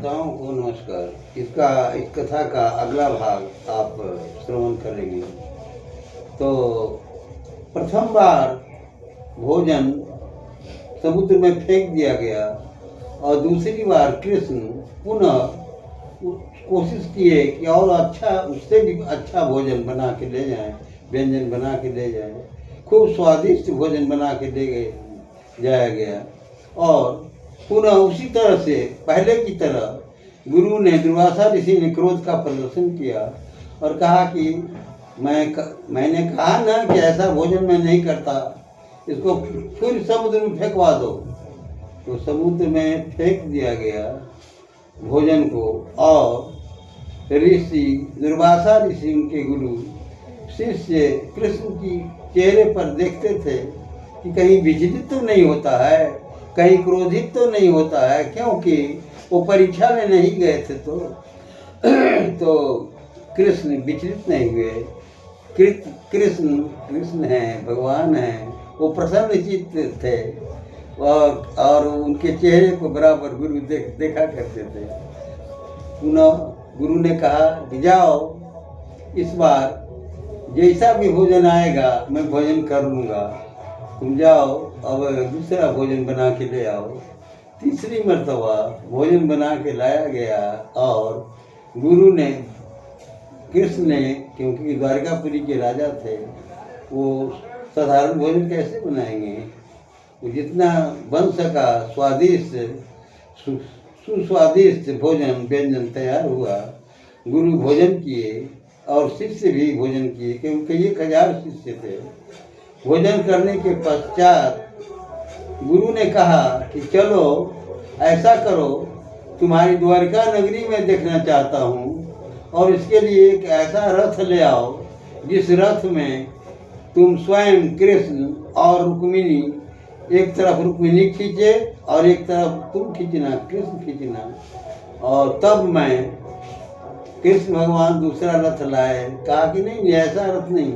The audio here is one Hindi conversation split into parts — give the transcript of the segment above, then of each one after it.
श्रोताओं को नमस्कार। इस कथा का अगला भाग आप श्रवण करेंगे। तो प्रथम बार भोजन समुद्र में फेंक दिया गया और दूसरी बार कृष्ण पुनः कोशिश किए कि और अच्छा, उससे भी अच्छा भोजन बना के ले जाएं, व्यंजन बना के ले जाएं। खूब स्वादिष्ट भोजन बना के ले जाया गया और पुनः उसी तरह से पहले की तरह गुरु ने, दुर्वासा ऋषि ने क्रोध का प्रदर्शन किया और कहा कि मैंने कहा ना कि ऐसा भोजन मैं नहीं करता, इसको फिर समुद्र में फेंकवा दो। तो समुद्र में फेंक दिया गया भोजन को और ऋषि, दुर्वासा ऋषि, उनके गुरु शिष्य कृष्ण की चेहरे पर देखते थे कि कहीं विचलित तो नहीं होता है, कहीं क्रोधित तो नहीं होता है, क्योंकि वो परीक्षा में नहीं गए थे। तो कृष्ण विचलित नहीं हुए। कृष्ण हैं, भगवान हैं, वो प्रसन्न चित्त थे और उनके चेहरे को बराबर गुरु देखा करते थे। पुनः गुरु ने कहा कि जाओ, इस बार जैसा भी भोजन आएगा मैं भोजन कर लूँगा, तुम जाओ अब दूसरा भोजन बना के ले आओ। तीसरी मर्तबा भोजन बना के लाया गया और गुरु ने, कृष्ण ने, क्योंकि द्वारकापुरी के राजा थे, वो साधारण भोजन कैसे बनाएंगे, वो जितना बन सका स्वादिष्ट सुस्वादिष्ट भोजन व्यंजन तैयार हुआ। गुरु भोजन किए और शिष्य भी भोजन किए, क्योंकि 1000 शिष्य थे। भोजन करने के पश्चात गुरु ने कहा कि चलो ऐसा करो, तुम्हारी द्वारका नगरी में देखना चाहता हूँ और इसके लिए एक ऐसा रथ ले आओ जिस रथ में तुम स्वयं कृष्ण और रुक्मिणी, एक तरफ रुक्मिणी खींचे और एक तरफ तुम खींचना, कृष्ण खींचना। और तब मैं, कृष्ण भगवान दूसरा रथ लाए। कहा कि नहीं, ऐसा रथ नहीं,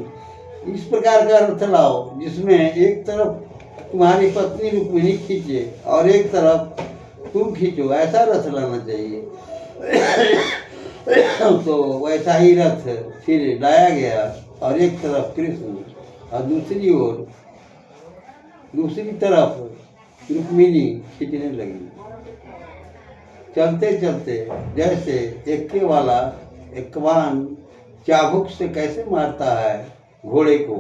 इस प्रकार का रथ लाओ जिसमें एक तरफ तुम्हारी पत्नी रुक्मिणी खींचे और एक तरफ तुम खींचो, ऐसा रथ लाना चाहिए। तो वैसा ही रथ फिर लाया गया और एक तरफ कृष्ण और दूसरी तरफ रुक्मिणी खींचने लगी। चलते चलते जैसे एक्के वाला एक्वान चाबुक से कैसे मारता है घोड़े को,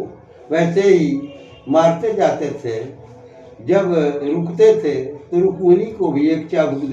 वैसे ही मारते जाते थे। जब रुकते थे तो रुक्मिणी को भी एक चाबुक